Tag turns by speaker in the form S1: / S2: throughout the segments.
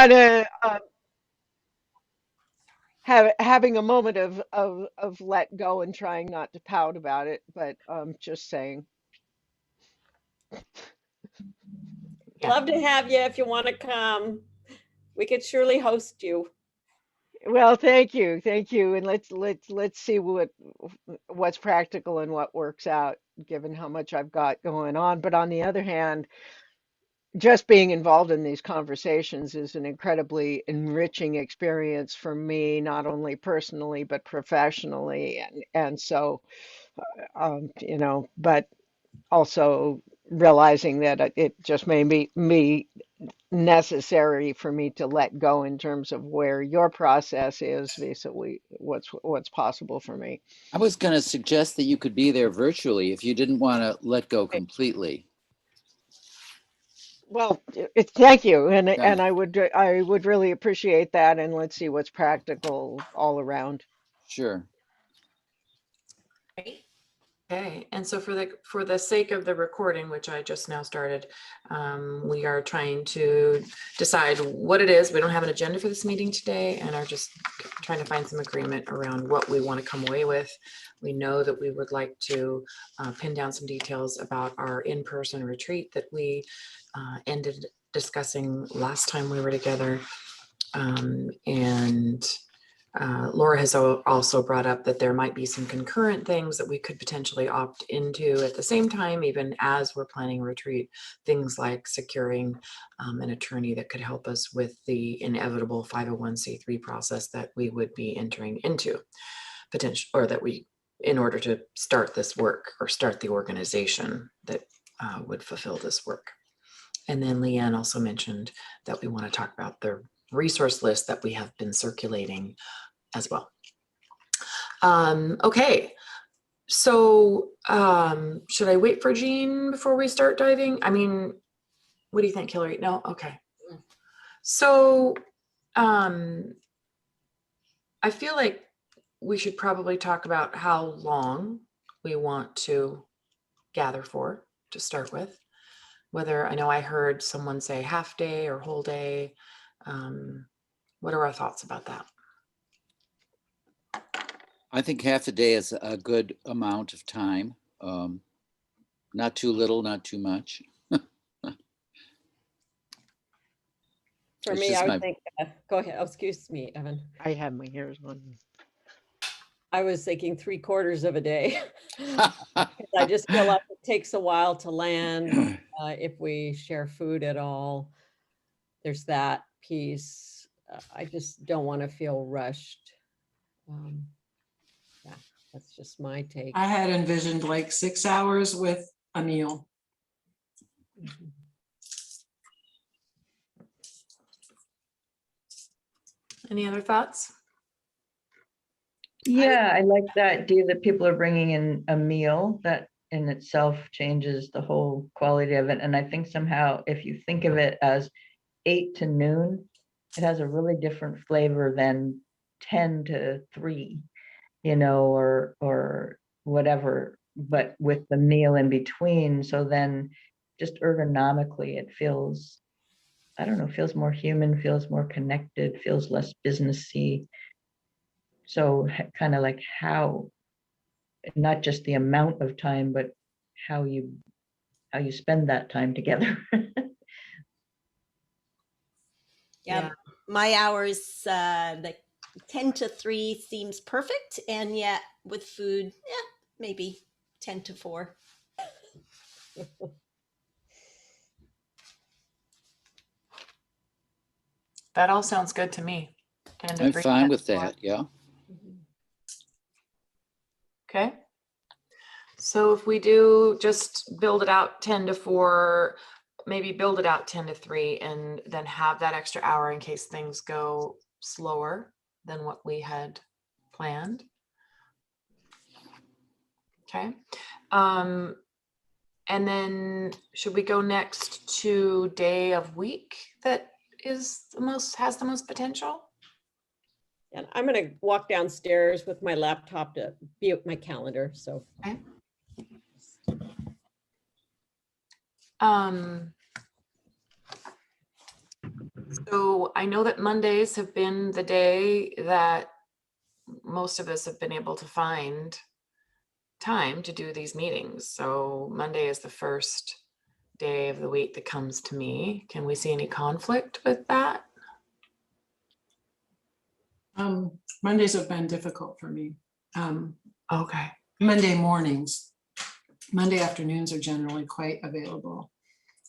S1: kind of having a moment of let go and trying not to pout about it, but just saying.
S2: Yeah.
S3: Love to have you if you want to come. We could surely host you.
S1: Well, thank you, and let's see what's practical and what works out, given how much I've got going on. But on the other hand, just being involved in these conversations is an incredibly enriching experience for me, not only personally but professionally, and so but also realizing that it just may be me necessary for me to let go in terms of where your process is vis-a-vis what's possible for me.
S2: I was going to suggest that you could be there virtually if you didn't want to let go completely.
S1: Well, thank you, and
S2: Yeah.
S1: I would really appreciate that, and let's see what's practical all around.
S2: Sure.
S4: Right. Okay, and so for the sake of the recording, which I just now started, we are trying to decide what it is. We don't have an agenda for this meeting today and are just trying to find some agreement around what we want to come away with. We know that we would like to pin down some details about our in-person retreat that we ended discussing last time we were together. And Laura has also brought up that there might be some concurrent things that we could potentially opt into at the same time, even as we're planning a retreat, things like securing an attorney that could help us with the inevitable 501c3 process that we would be entering into potential, or that we, in order to start this work or start the organization that would fulfill this work. And then Leanne also mentioned that we want to talk about the resource list that we have been circulating as well. Okay, so should I wait for Jean before we start diving? I mean, what do you think, Hillary? No? Okay. So I feel like we should probably talk about how long we want to gather for to start with. Whether, I know I heard someone say half day or whole day. What are our thoughts about that?
S2: I think half a day is a good amount of time. Not too little, not too much.
S3: For
S2: It's
S3: me,
S2: just
S3: I would
S2: my-
S3: think, go ahead. Oh, excuse me, Evan.
S1: I have my ears on.
S3: I was thinking 3/4 of a day. I just feel like it takes a while to land if we share food at all. There's that piece. I just don't want to feel rushed. Yeah, that's just my take.
S5: I had envisioned like 6 hours with a meal.
S3: Mhm.
S4: Any other thoughts?
S6: Yeah, I like that idea that people are bringing in a meal. That in itself changes the whole quality of it. And I think somehow if you think of it as 8 to noon, it has a really different flavor than 10 to 3, or whatever, but with the meal in between. So then just ergonomically, it feels, I don't know, feels more human, feels more connected, feels less businessy. So kind of like how, not just the amount of time, but how you spend that time together.
S7: Yeah, my hours, like 10 to 3 seems perfect. And yet with food, yeah, maybe 10 to 4.
S4: That all sounds good to me.
S2: I'm fine with that, yeah.
S4: Okay. So if we do just build it out 10 to 4, maybe build it out 10 to 3, and then have that extra hour in case things go slower than what we had planned. Okay. And then should we go next to day of week that has the most potential?
S3: And I'm going to walk downstairs with my laptop to view my calendar. So.
S4: Okay. So I know that Mondays have been the day that most of us have been able to find time to do these meetings. So Monday is the first day of the week that comes to me. Can we see any conflict with that?
S5: Mondays have been difficult for me.
S4: Okay.
S5: Monday mornings, Monday afternoons are generally quite available.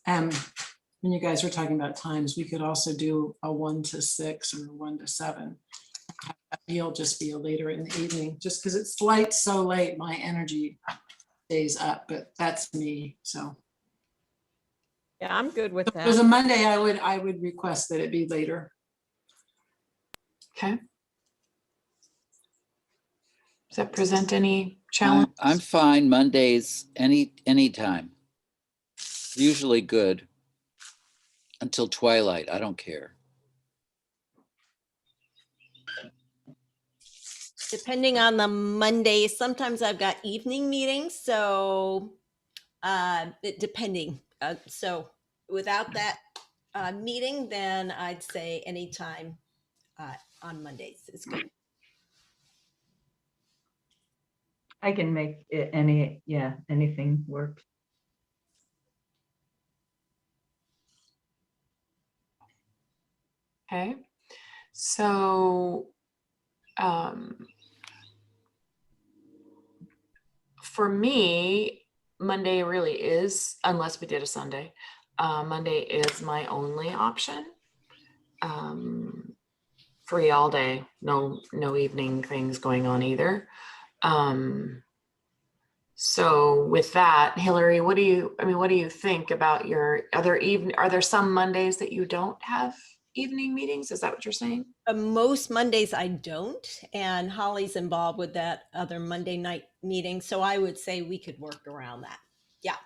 S5: When you guys were talking about times, we could also do a 1 to 6 or 1 to 7. You'll just be later in the evening, just because it's light so late, my energy stays up, but that's me. So
S3: Yeah, I'm good with
S5: if it was a
S3: that.
S5: Monday, I would request that it be later.
S4: Okay. Does that present any challenge?
S2: I'm fine Mondays, anytime. Usually good until twilight. I don't care.
S7: Depending on the Monday, sometimes I've got evening meetings, so depending. So without that meeting, then I'd say anytime on Mondays is good.
S6: I can make it anything work.
S4: Okay. So for me, Monday really is, unless we did a Sunday, Monday is my only option. Free all day, no evening things going on either. So with that, Hillary, what do you think about your other evening? Are there some Mondays that you don't have evening meetings? Is that what you're saying?
S7: Most Mondays I don't, and Holly's involved with that other Monday night meeting, so I would say we could work around that. Yeah.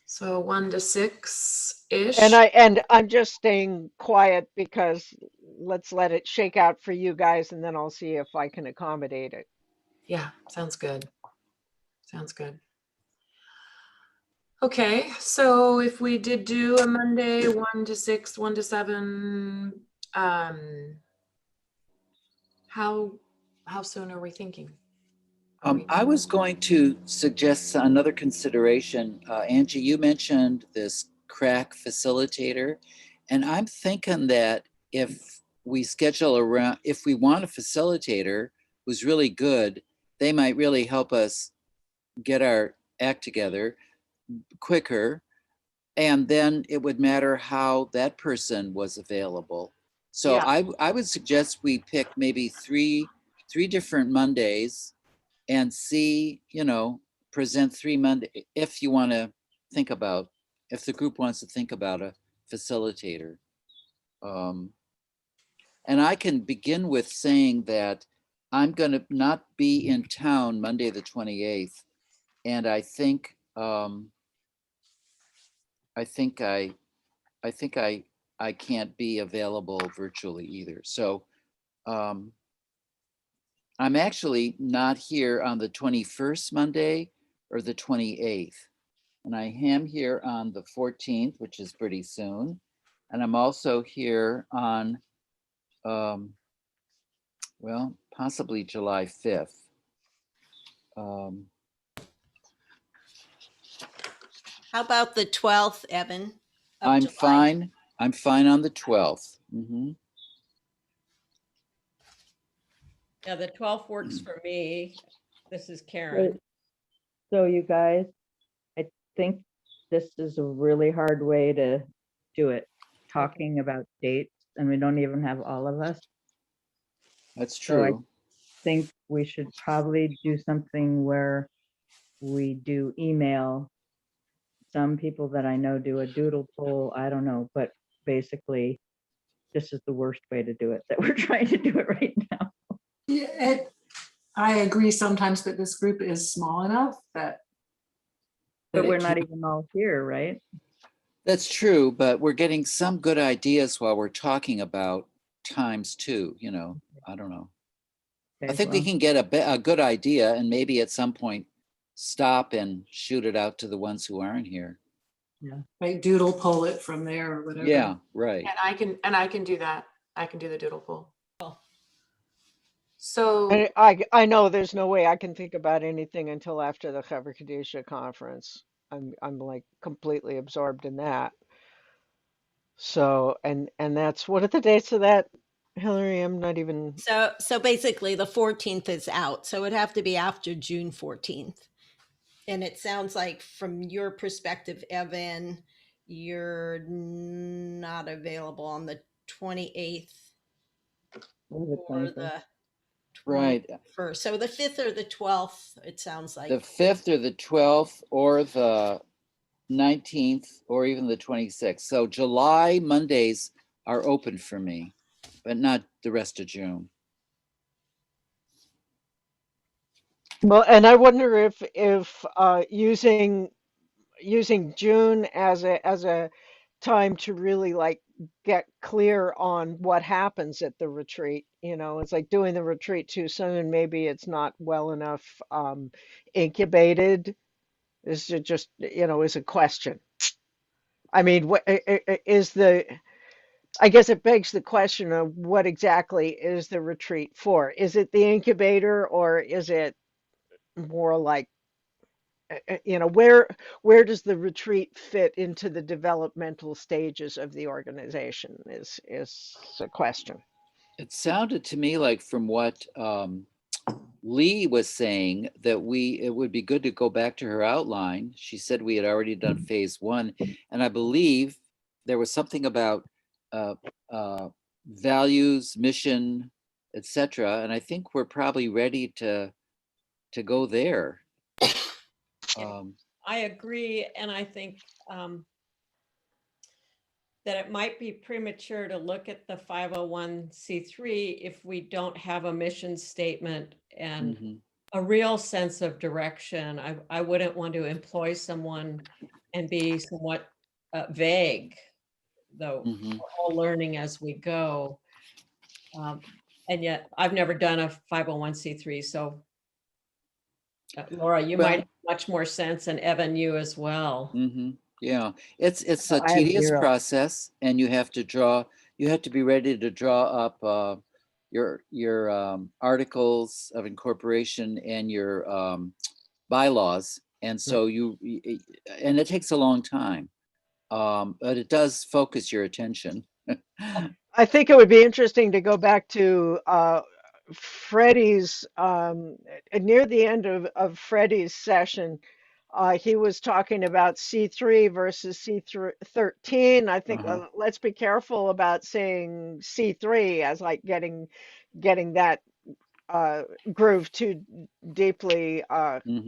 S4: So 1 to 6-ish.
S1: And I'm just staying quiet because let's let it shake out for you guys, and then I'll see if I can accommodate it.
S4: Yeah, sounds good. Sounds good. Okay, so if we did do a Monday, 1 to 6, 1 to 7, how soon are we thinking?
S2: I was going to suggest another consideration. Angie, you mentioned this crack facilitator, and I'm thinking that if we schedule around, if we want a facilitator who's really good, they might really help us get our act together quicker. And then it would matter how that person was available. So
S7: Yeah.
S2: I would suggest we pick maybe three different Mondays and see, present 3 Monday if you want to think about, if the group wants to think about a facilitator. And I can begin with saying that I'm going to not be in town Monday the 28th, and I think I think I can't be available virtually either. So I'm actually not here on the 21st Monday or the 28th. And I am here on the 14th, which is pretty soon. And I'm also here on, well, possibly July 5th.
S7: How about the 12th, Evan? of
S2: I'm
S7: July?
S2: fine. I'm fine on the 12th.
S3: Yeah, the 12th works for me. This is Karen.
S6: So you guys, I think this is a really hard way to do it, talking about dates, and we don't even have all of us.
S2: That's
S6: So I
S2: true.
S6: think we should probably do something where we do email. Some people that I know do a doodle poll, I don't know, but basically this is the worst way to do it, that we're trying to do it right now.
S5: Yeah, I agree sometimes that this group is small enough that.
S6: But
S5: it
S6: we're not
S5: can-
S6: even all here, right?
S2: That's true, but we're getting some good ideas while we're talking about times too, I don't know. I
S6: Okay,
S2: think we
S6: well,
S2: can get a good idea and maybe at some point stop and shoot it out to the ones who aren't here.
S5: Right, doodle poll it from there or whatever.
S2: Yeah, right.
S4: And I can do that. I can do the doodle poll.
S3: Cool.
S4: So
S1: And I know there's no way I can think about anything until after the Chaver Kadisha conference. I'm like completely absorbed in that. So and that's what are the dates of that, Hillary? I'm not even.
S7: So basically the 14th is out. So it'd have to be after June 14th. And it sounds like from your perspective, Evan, you're not available on the 28th
S6: Or the
S7: or
S6: 25th.
S7: the
S2: Right.
S7: 21st. So the 5th or the 12th, it sounds like.
S2: The 5th or the 12th or the 19th or even the 26th. So July Mondays are open for me, but not the rest of June.
S1: Well, and I wonder if using June as a time to really like get clear on what happens at the retreat. You know, it's like doing the retreat too soon. Maybe it's not well enough incubated. Is it just, you know, is a question. I mean, what is the, I guess it begs the question of what exactly is the retreat for? Is it the incubator or is it more like you know, where does the retreat fit into the developmental stages of the organization is a question.
S2: It sounded to me like from what Lee was saying that it would be good to go back to her outline. She said we had already done phase 1, and I believe there was something about values, mission, etc. And I think we're probably ready to go there.
S3: I agree, and I think that it might be premature to look at the 501c3 if we don't have a mission statement and a real sense of direction. I wouldn't want to employ someone and be somewhat vague, though we're all learning as we go. And yet I've never done a 501c3, so Laura, you might have much more sense, and Evan, you as well.
S2: Yeah, it's a
S6: I have
S2: tedious
S6: 0.
S2: process, and you have to be ready to draw up your articles of incorporation and your bylaws, and so and it takes a long time, but it does focus your attention.
S1: I think it would be interesting to go back to Freddie's near the end of Freddie's session. He was talking about C3 versus C13. I think let's be careful about saying C3 as like getting that groove too deeply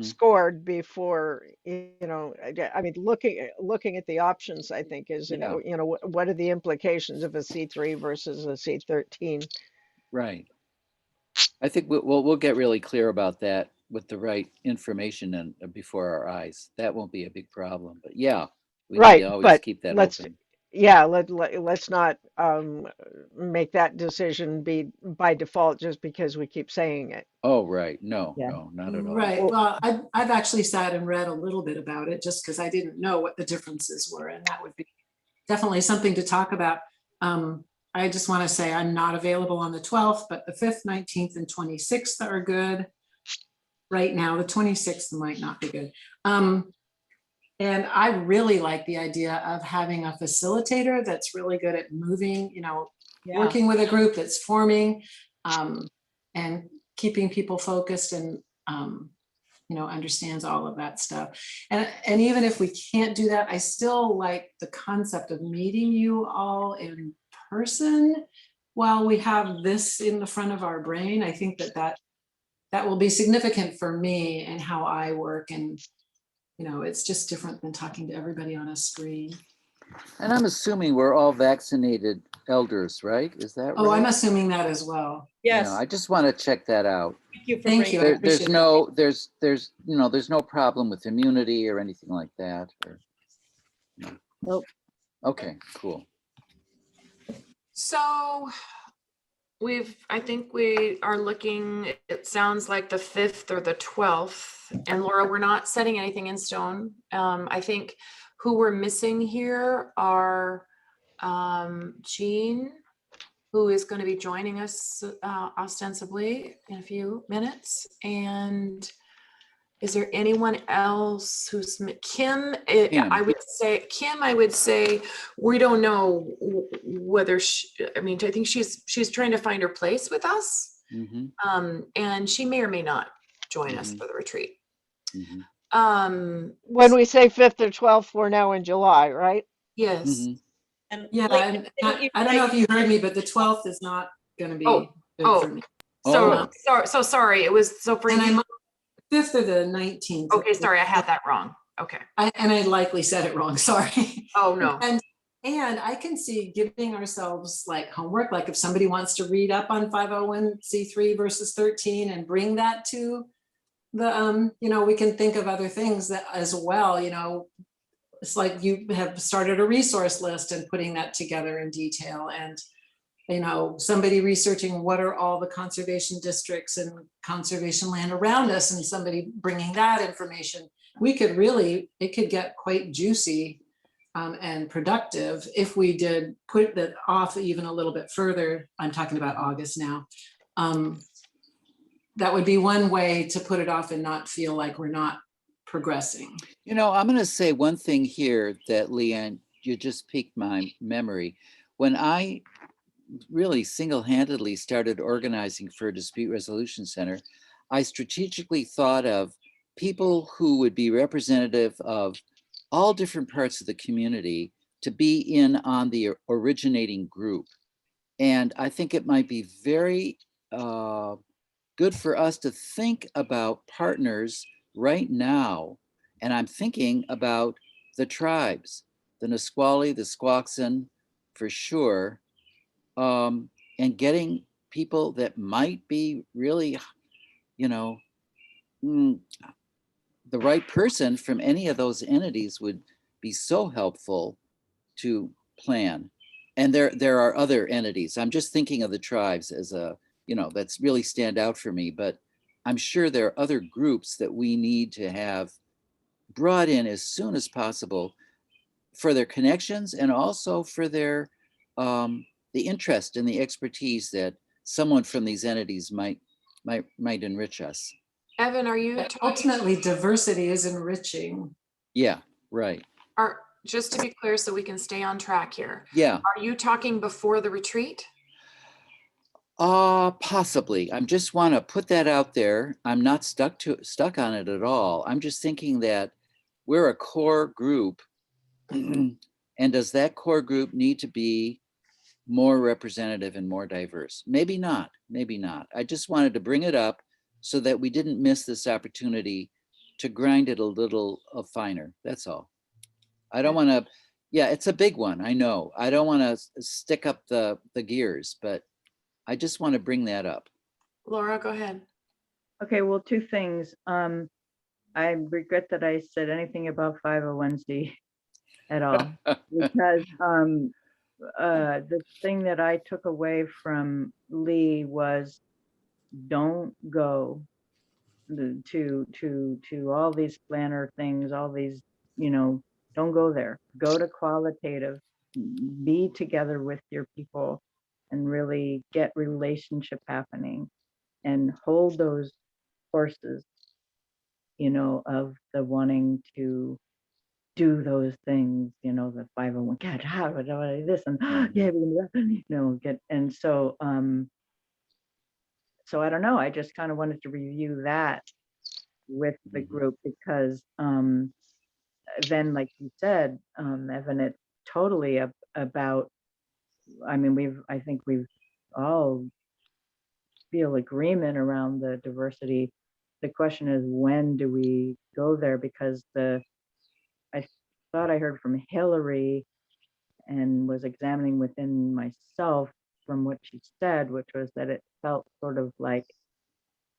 S1: scored before, you know, I mean, looking at the options, I think is, you know, what are the implications of a C3 versus a C13?
S2: Right. I think we'll get really clear about that with the right information and before our eyes. That won't be a big problem, but yeah, we need to always keep that open.
S1: Yeah, let's not make that decision be by default just because we keep saying it.
S2: Oh, right. No, not at all.
S5: Right. Well, I've actually sat and read a little bit about it just because I didn't know what the differences were, and that would be definitely something to talk about. I just want to say I'm not available on the 12th, but the 5th, 19th, and 26th are good. Right now, the 26th might not be good. And I really like the idea of having a facilitator that's really good at moving, you know, working with a group that's forming and keeping people focused and, you know, understands all of that stuff. And even if we can't do that, I still like the concept of meeting you all in person while we have this in the front of our brain. I think that will be significant for me and how I work, and you know, it's just different than talking to everybody on a screen.
S2: And I'm assuming we're all vaccinated elders, right? Is that right?
S5: Oh, I'm assuming that as well.
S3: Yes.
S2: Yeah, I just want to check that out.
S3: Thank you for
S5: Thank you. I
S2: There's
S5: appreciate
S2: no there's no problem with immunity or anything like that.
S6: Nope.
S2: Okay, cool.
S4: So I think we are looking, it sounds like the 5th or the 12th. And Laura, we're not setting anything in stone. I think Who we're missing here are Jean, who is going to be joining us ostensibly in a few minutes. And is there anyone else who's Kim?
S2: Kim.
S4: I would say Kim. I would say we don't know whether she, I mean, I think she's trying to find her place with us, and she may or may not join us for the retreat.
S1: When we say 5th or 12th, we're now in July, right?
S4: Yes.
S3: And
S5: Yeah,
S3: Leanne,
S5: and
S3: didn't you
S5: I don't
S3: say-
S5: know if you heard me, but the 12th is not going to be good for me.
S4: So sorry. It was so for
S5: And
S4: you.
S5: I'm 5th or the 19th.
S4: Okay, sorry, I had that wrong. Okay.
S5: I likely said it wrong, sorry.
S4: Oh, no.
S5: And I can see giving ourselves like homework, like if somebody wants to read up on 501c3 versus 13 and bring that to the, we can think of other things that as well, it's like you have started a resource list and putting that together in detail, and somebody researching what are all the conservation districts and conservation land around us, and somebody bringing that information. It could get quite juicy and productive if we did put that off even a little bit further. I'm talking about August now. That would be one way to put it off and not feel like we're not progressing.
S2: I'm going to say one thing here that, Leanne, you just piqued my memory. When I really single-handedly started organizing for a dispute resolution center, I strategically thought of people who would be representative of all different parts of the community to be in on the originating group. And I think it might be very good for us to think about partners right now. And I'm thinking about the tribes, the Nisqually, the Squaxin, for sure, and getting people that might be really, the right person from any of those entities would be so helpful to plan. And there are other entities. I'm just thinking of the tribes as that's really stand out for me, but I'm sure there are other groups that we need to have brought in as soon as possible for their connections and also for their the interest and the expertise that someone from these entities might enrich us.
S4: Evan, are you
S5: Ultimately, diversity is enriching.
S2: Yeah, right.
S4: Just to be clear, so we can stay on track here.
S2: Yeah.
S4: Are you talking before the retreat?
S2: Possibly. I just want to put that out there. I'm not stuck on it at all. I'm just thinking that we're a core group. And does that core group need to be more representative and more diverse? Maybe not. Maybe not. I just wanted to bring it up so that we didn't miss this opportunity to grind it a little finer. That's all. I don't want to, it's a big one. I know. I don't want to stick up the gears, but I just want to bring that up.
S4: Laura, go ahead.
S6: Okay, well, two things. I regret that I said anything about 501c at all, because the thing that I took away from Lee was don't go to all these planner things, all these, don't go there. Go to qualitative, be together with your people and really get relationship happening and hold those horses, of the wanting to do those things, the 501, God, how do I do this? And yeah, get, and so, so I don't know, I just kind of wanted to review that with the group because then, like you said, Evan, it's totally about, I mean, I think we've all feel agreement around the diversity. The question is, when do we go there? Because I thought I heard from Hillary and was examining within myself from what she said, which was that it felt sort of like,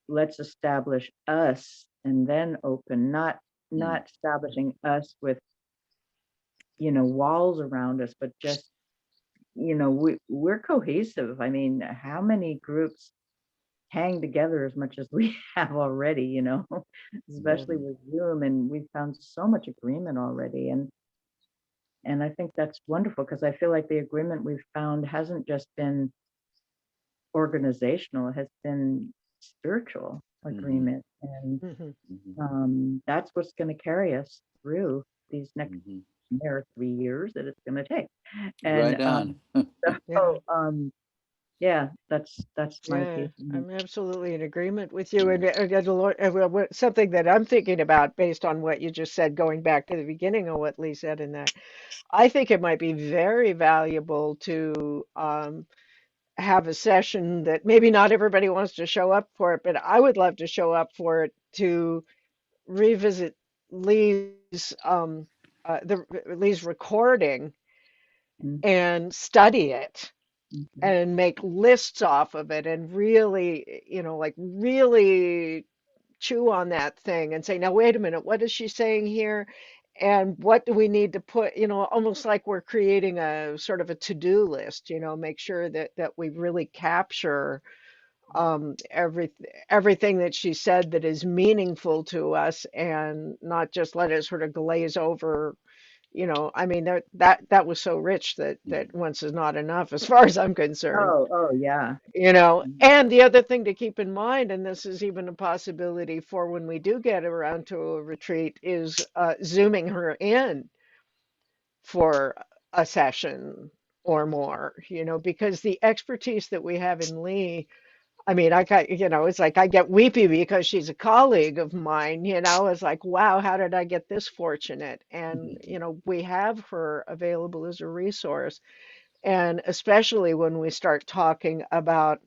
S6: let's establish us and then open, not establishing us with, walls around us, but just, we're cohesive. I mean, how many groups hang together as much as we have already, especially with Zoom, and we've found so much agreement already. And And I think that's wonderful because I feel like the agreement we've found hasn't just been organizational, it has been spiritual agreement. And that's what's going to carry us through these next 3 years that it's going to take. And
S2: Right on.
S6: so, yeah, that's my
S1: Yeah,
S6: piece.
S1: I'm absolutely in agreement with you. And something that I'm thinking about based on what you just said, going back to the beginning of what Lee said in that, I think it might be very valuable to have a session that maybe not everybody wants to show up for it, but I would love to show up for it to revisit Lee's Lee's recording
S6: Mhm.
S1: and study it
S6: Mhm.
S1: and make lists off of it and really, like really chew on that thing and say, now, wait a minute, what is she saying here? And what do we need to put, almost like we're creating a sort of a to-do list, make sure that we really capture everything that she said that is meaningful to us and not just let it sort of glaze over. I mean, that was so rich that once is not enough as far as I'm concerned.
S6: Oh, yeah.
S1: And the other thing to keep in mind, and this is even a possibility for when we do get around to a retreat, is zooming her in for a session or more, because the expertise that we have in Lee, I mean, I got, it's like I get weepy because she's a colleague of mine, it's like, wow, how did I get this fortunate? And, we have her available as a resource. And especially when we start talking about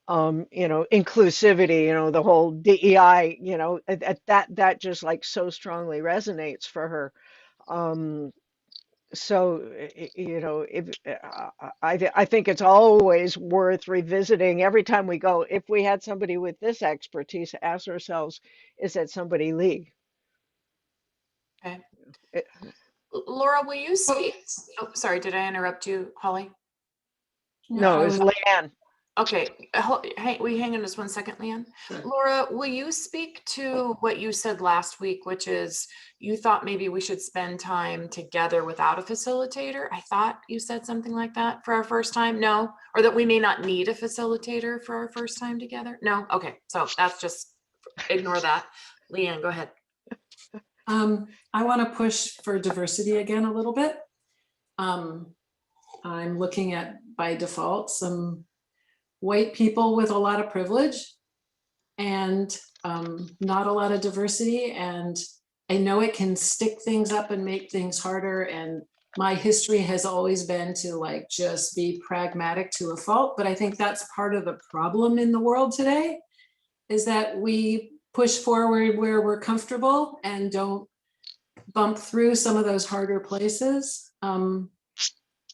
S1: inclusivity, the whole DEI, that just like so strongly resonates for her. Um, so, if I think it's always worth revisiting every time we go. If we had somebody with this expertise, ask ourselves, is that somebody Lee?
S4: Okay.
S1: It-
S4: Laura, will you speak? Oh, sorry, did I interrupt you, Holly?
S1: no,
S5: I
S1: it was
S5: was,
S1: Leanne.
S4: Okay, will you hang on just one second, Leanne? Laura, will you speak to what you said last week, which is you thought maybe we should spend time together without a facilitator? I thought you said something like that for our first time. No, or that we may not need a facilitator for our first time together. No, okay, so that's just ignore that. Leanne, go ahead.
S5: I want to push for diversity again a little bit. I'm looking at, by default, some white people with a lot of privilege and not a lot of diversity. And I know it can stick things up and make things harder. And my history has always been to like just be pragmatic to a fault. But I think that's part of the problem in the world today, is that we push forward where we're comfortable and don't bump through some of those harder places.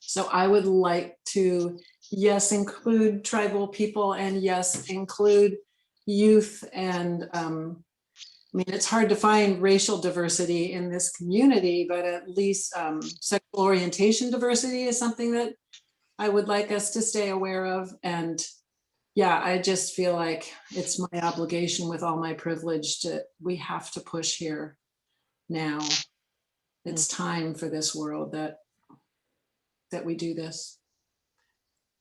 S5: So I would like to, yes, include tribal people, and yes, include youth. And I mean, it's hard to find racial diversity in this community, but at least sexual orientation diversity is something that I would like us to stay aware of. And yeah, I just feel like it's my obligation with all my privilege we have to push here now. It's time for this world that we do this.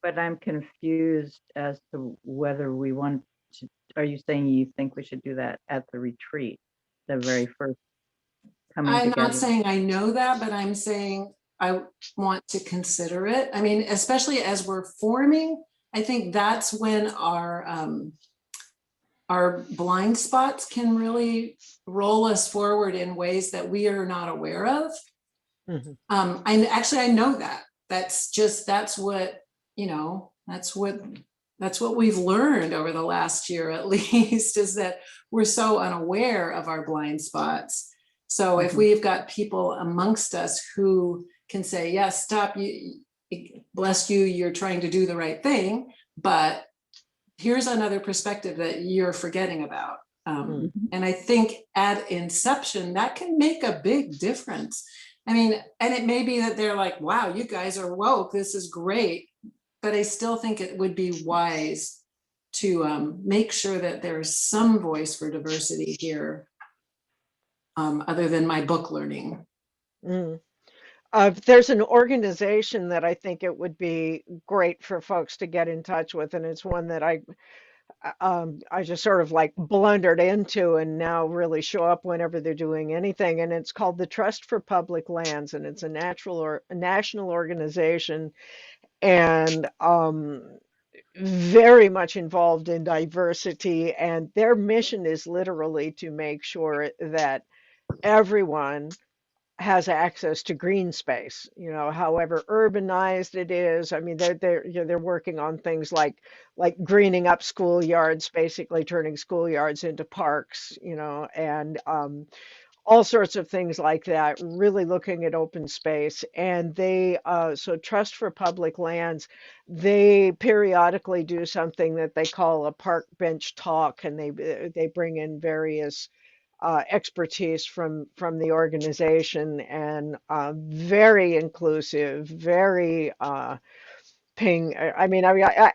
S6: But I'm confused as to whether we want to, are you saying you think we should do that at the retreat, the very first coming
S5: I'm
S6: together?
S5: not saying I know that, but I'm saying I want to consider it. I mean, especially as we're forming, I think that's when our blind spots can really roll us forward in ways that we are not aware of. I know that. That's what, that's what we've learned over the last year, at least, is that we're so unaware of our blind spots. So if we've got people amongst us who can say, yes, stop, bless you, you're trying to do the right thing, but here's another perspective that you're forgetting about. And I think at inception, that can make a big difference. I mean, and it may be that they're like, wow, you guys are woke, this is great. But I still think it would be wise to make sure that there's some voice for diversity here, other than my book learning.
S1: There's an organization that I think it would be great for folks to get in touch with, and it's one that I just sort of like blundered into and now really show up whenever they're doing anything. And it's called the Trust for Public Lands, and it's a natural or a national organization, and very much involved in diversity. And their mission is literally to make sure that everyone has access to green space, however urbanized it is. I mean, they're working on things like greening up schoolyards, basically turning schoolyards into parks, and all sorts of things like that, really looking at open space. And so Trust for Public Lands, they periodically do something that they call a park bench talk, and they bring in various expertise from the organization, and very inclusive, very I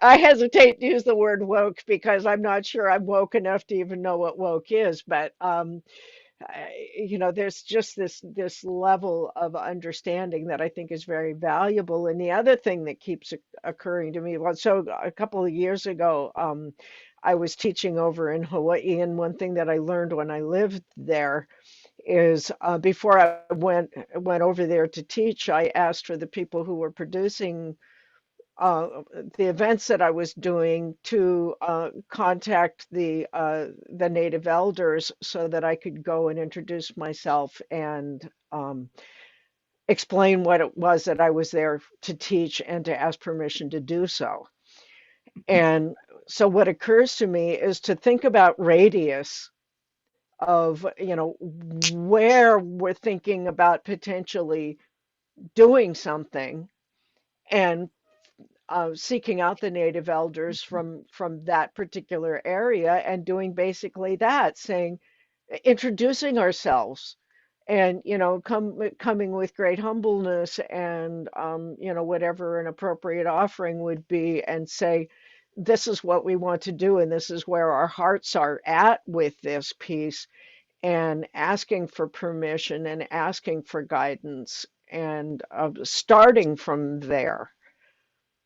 S1: hesitate to use the word woke because I'm not sure I'm woke enough to even know what woke is, but there's just this level of understanding that I think is very valuable. And the other thing that keeps occurring to me, well, so a couple of years ago, I was teaching over in Hawaii, and one thing that I learned when I lived there is before I went over there to teach, I asked for the people who were producing the events that I was doing to contact the native elders so that I could go and introduce myself and explain what it was that I was there to teach and to ask permission to do so. And so what occurs to me is to think about radius of, where we're thinking about potentially doing something, and seeking out the native elders from that particular area and doing basically that, saying, introducing ourselves, and coming with great humbleness, and whatever an appropriate offering would be, and say, this is what we want to do, and this is where our hearts are at with this piece, and asking for permission and asking for guidance, and starting from there.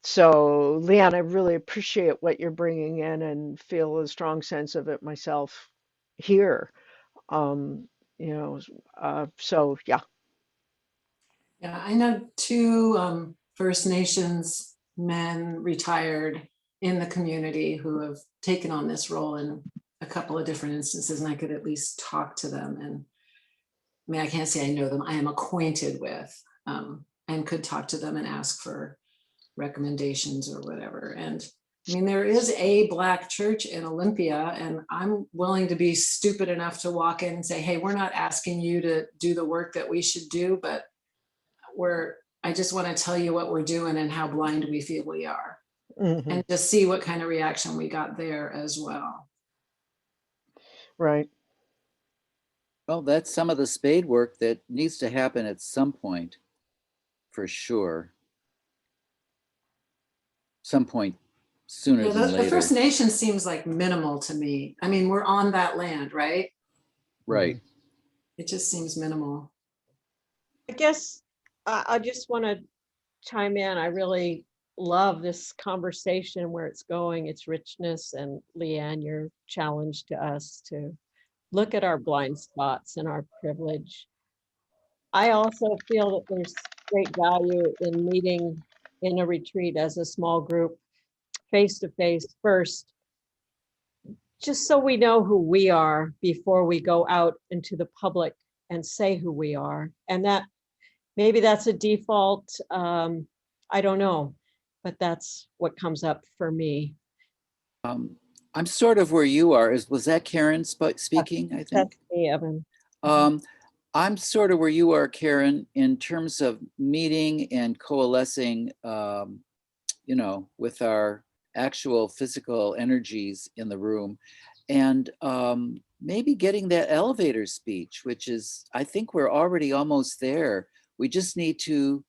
S1: So, Leanne, I really appreciate what you're bringing in, and feel a strong sense of it myself here. Um, so yeah.
S5: Yeah, I know two First Nations men retired in the community who have taken on this role in a couple of different instances, and I could at least talk to them. And I mean, I can't say I know them, I am acquainted with, and could talk to them and ask for recommendations or whatever. And I mean, there is a Black church in Olympia, and I'm willing to be stupid enough to walk in and say, hey, we're not asking you to do the work that we should do, but I just want to tell you what we're doing and how blind we feel we are,
S1: Hmm.
S5: and just see what kind of reaction we got there as well.
S1: Right.
S2: Well, that's some of the spade work that needs to happen at some point, for sure. Some point sooner
S5: Yeah,
S2: than
S5: the
S2: later.
S5: First Nation seems like minimal to me. I mean, we're on that land, right?
S2: Right.
S5: It just seems minimal.
S3: I guess I just want to chime in. I really love this conversation, where it's going, its richness, and Leanne, your challenge to us to look at our blind spots and our privilege. I also feel that there's great value in meeting in a retreat as a small group, face to face first, just so we know who we are before we go out into the public and say who we are. And that maybe that's a default, I don't know, but that's what comes up for me.
S2: I'm sort of where you are. Was that Karen speaking, I think?
S3: That's me, Evan.
S2: I'm sort of where you are, Karen, in terms of meeting and coalescing, with our actual physical energies in the room, and maybe getting that elevator speech, which is, I think we're already almost there. We just need to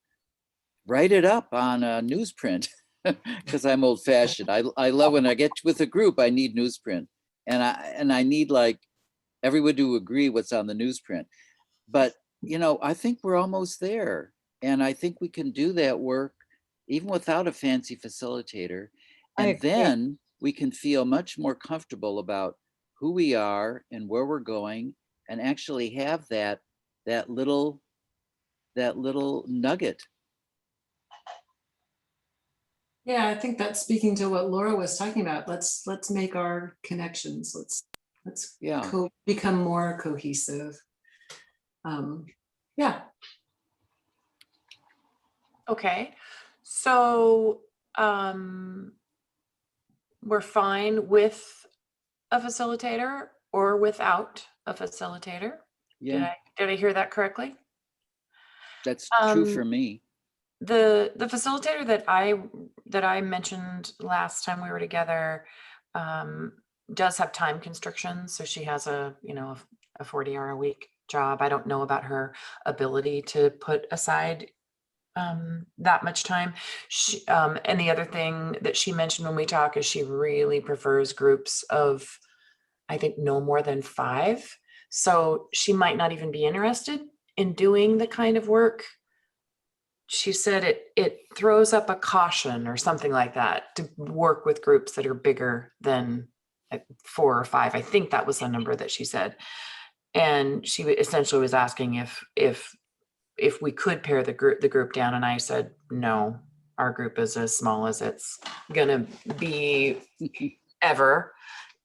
S2: write it up on a newsprint, because I'm old fashioned. I love when I get with a group, I need newsprint, and I need like everyone to agree what's on the newsprint. But I think we're almost there. And I think we can do that work even without a fancy facilitator.
S6: I
S2: And
S6: agree.
S2: then we can feel much more comfortable about who we are and where we're going, and actually have that little nugget.
S5: Yeah, I think that's speaking to what Laura was talking about. Let's make our connections. Let's
S2: Yeah.
S5: become more cohesive. Yeah.
S4: Okay, so we're fine with a facilitator or without a facilitator.
S2: Yeah,
S4: Did I hear that correctly?
S2: that's true for me.
S4: The facilitator that I mentioned last time we were together does have time constrictions. So she has a 40-hour a week job. I don't know about her ability to put aside that much time. And the other thing that she mentioned when we talk is she really prefers groups of, I think, no more than 5. So she might not even be interested in doing the kind of work. She said it throws up a caution or something like that to work with groups that are bigger than 4 or 5. I think that was the number that she said. And she essentially was asking if we could pare the group down, and I said no, our group is as small as it's gonna be ever,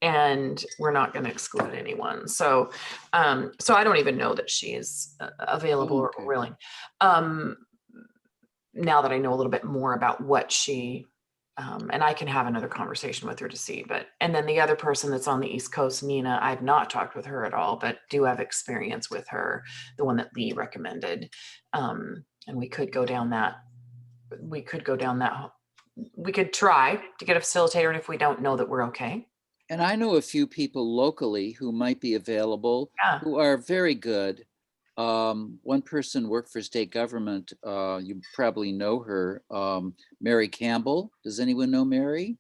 S4: and we're not going to exclude anyone. So so I don't even know that she is available or
S2: Okay.
S4: willing. Now that I know a little bit more about what she and I can have another conversation with her to see. But and then the other person that's on the East Coast, Nina, I've not talked with her at all, but do have experience with her, the one that Lee recommended. And we could go down that. We could try to get a facilitator, and if we don't know that we're okay.
S2: And I know a few people locally who might be available,
S4: Yeah.
S2: who are very good. One person worked for state government. You probably know her, Mary Campbell. Does anyone know Mary?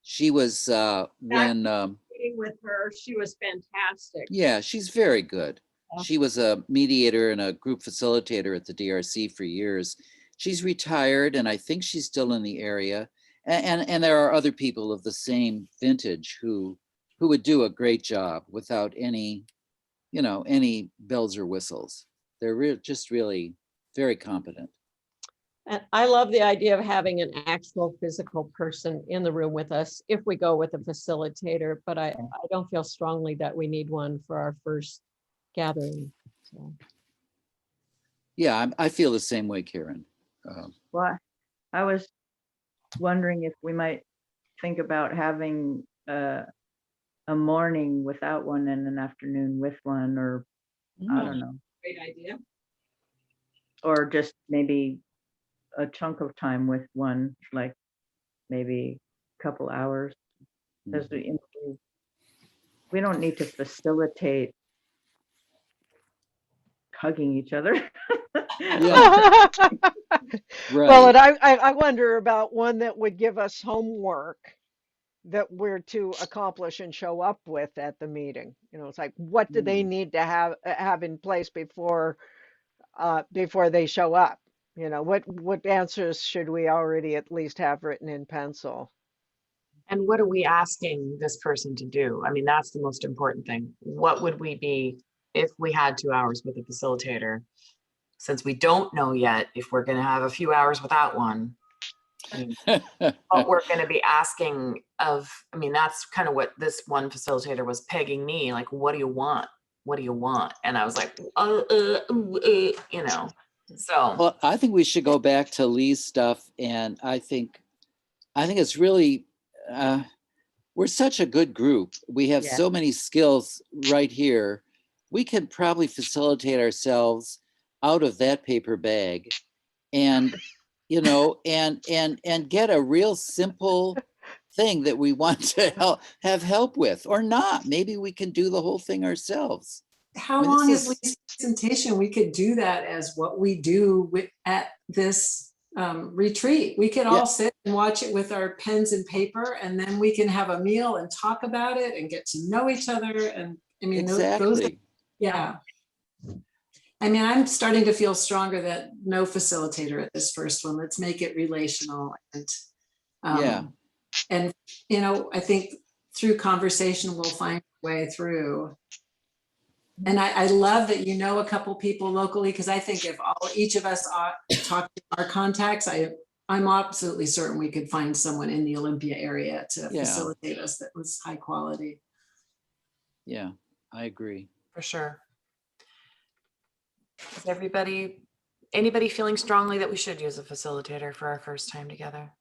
S2: She was when,
S3: Meeting with her, she was fantastic.
S2: yeah, she's very good.
S3: Yeah.
S2: She was a mediator and a group facilitator at the DRC for years. She's retired, and I think she's still in the area. And there are other people of the same vintage who would do a great job without any bells or whistles. They're just really very competent.
S3: And I love the idea of having an actual physical person in the room with us if we go with a facilitator, but I don't feel strongly that we need one for our first gathering. So.
S2: Yeah, I feel the same way, Karen.
S6: Well, I was wondering if we might think about having a morning without one and an afternoon with one, or I don't know,
S3: Great idea.
S6: or just maybe a chunk of time with one, like maybe a couple hours. Because we don't need to facilitate hugging each other.
S2: Yeah.
S1: Well,
S2: Right.
S1: and I wonder about one that would give us homework that we're to accomplish and show up with at the meeting. It's like, what do they need to have in place before they show up? What answers should we already at least have written in pencil?
S4: And what are we asking this person to do? I mean, that's the most important thing. What would we be if we had 2 hours with a facilitator? Since we don't know yet if we're going to have a few hours without one, I mean, what we're going to be asking of, I mean, that's kind of what this one facilitator was pegging me, like, what do you want? What do you want? And I was like, so.
S2: Well, I think we should go back to Lee's stuff, and I think it's really we're such a good group. We have
S6: Yeah.
S2: so many skills right here. We can probably facilitate ourselves out of that paper bag, and and get a real simple thing that we want to have help with, or not. Maybe we can do the whole thing ourselves.
S5: How
S2: I mean,
S5: long
S2: this
S5: is Lee's presentation? We could do that as what we do at this retreat. We could all sit and watch it with our pens and paper, and then we can have a meal and talk about it and get to know each other. And I mean,
S2: exactly.
S5: yeah. I mean, I'm starting to feel stronger that no facilitator at this first one. Let's make it relational
S2: Yeah.
S5: And, you know, I think through conversation, we'll find a way through. And I love that you know a couple people locally, because I think if each of us talk to our contacts, I'm absolutely certain we could find someone in the Olympia area to
S2: Yeah.
S5: facilitate us that was high quality.
S2: Yeah, I agree.
S4: For sure. Is anybody feeling strongly that we should use a facilitator for our first time together?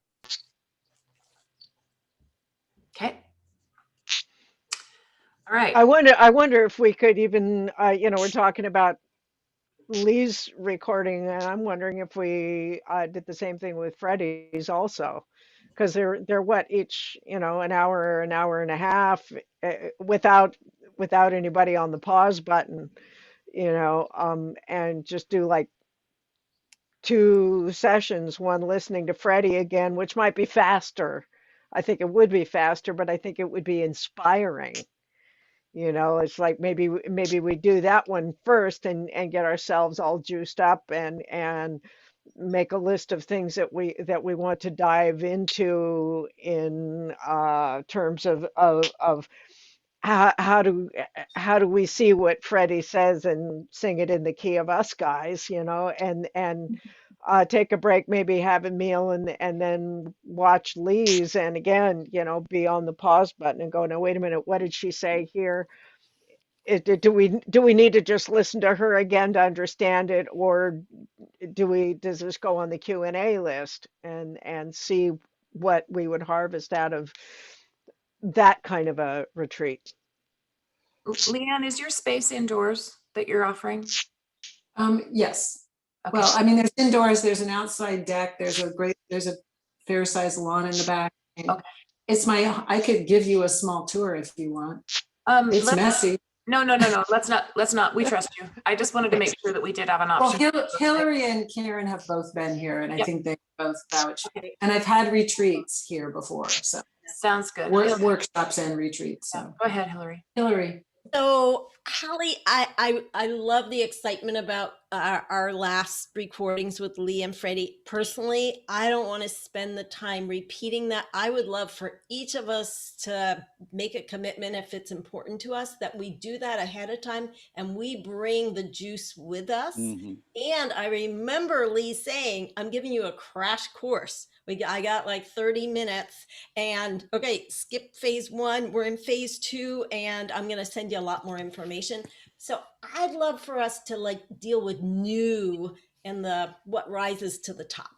S4: Okay. All right.
S1: I wonder if we could even, you know, we're talking about Lee's recording, and I'm wondering if we did the same thing with Freddie's also, because they're what, each, you know, an hour and a half, without anybody on the pause button, you know, and just do like 2 sessions, one listening to Freddie again, which might be faster. I think it would be faster, but I think it would be inspiring. You know, it's like maybe we do that one first and get ourselves all juiced up and make a list of things that we want to dive into in terms of how do we see what Freddie says and sing it in the key of us guys, you know, and take a break, maybe have a meal, and then watch Lee's, and again, you know, be on the pause button and go, no, wait a minute, what did she say here? Do we need to just listen to her again to understand it, or does this go on the Q&A list and see what we would harvest out of that kind of a retreat?
S4: Leanne, is your space indoors that you're offering?
S5: Yes.
S4: Okay.
S5: Well, I mean, there's indoors, there's an outside deck, there's a fair sized lawn in the back.
S4: Okay.
S5: I could give you a small tour if you want. It's messy.
S4: No. Let's not. We trust you. I just wanted to make sure that we did have an
S5: Well,
S4: option.
S5: Hillary and Karen have both been here, and I
S4: Yep.
S5: think they both vouch.
S4: Okay.
S5: And I've had retreats here before, so
S4: Sounds good.
S5: workshops and retreats. So
S4: Go ahead, Hillary.
S5: Hillary.
S7: So, Holly, I love the excitement about our last recordings with Lee and Freddie. Personally, I don't want to spend the time repeating that. I would love for each of us to make a commitment, if it's important to us, that we do that ahead of time and we bring the juice with us.
S2: Mhm.
S7: And I remember Lee saying, I'm giving you a crash course. I got like 30 minutes and okay, skip phase 1. We're in phase 2 and I'm going to send you a lot more information. So I'd love for us to like deal with new and what rises to the top.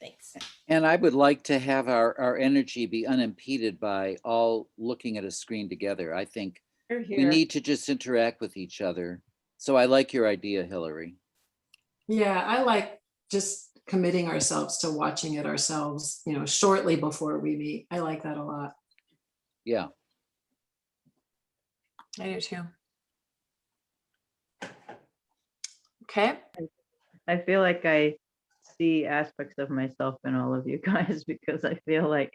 S7: Thanks.
S2: And I would like to have our energy be unimpeded by all looking at a screen together. I think we need to just interact with each other. So I like your idea, Hillary.
S5: Yeah, I like just committing ourselves to watching it ourselves, you know, shortly before we meet. I like that a lot.
S2: Yeah.
S4: I do too. Okay.
S6: I feel like I see aspects of myself in all of you guys because I feel like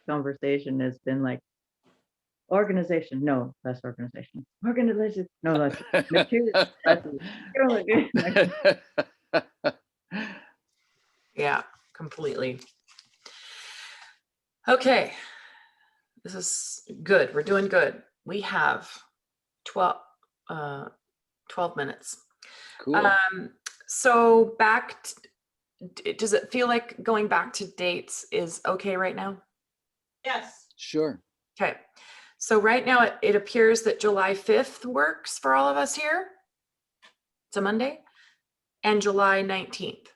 S6: conversation has been like organization, no, less organization. Organization, no, less material.
S4: Yeah, completely. Okay. This is good. We're doing good. We have 12 minutes.
S2: Cool.
S4: So does it feel like going back to dates is okay right now?
S7: Yes.
S2: Sure.
S4: Okay. So right now it appears that July 5th works for all of us here. It's a Monday. And July 19th.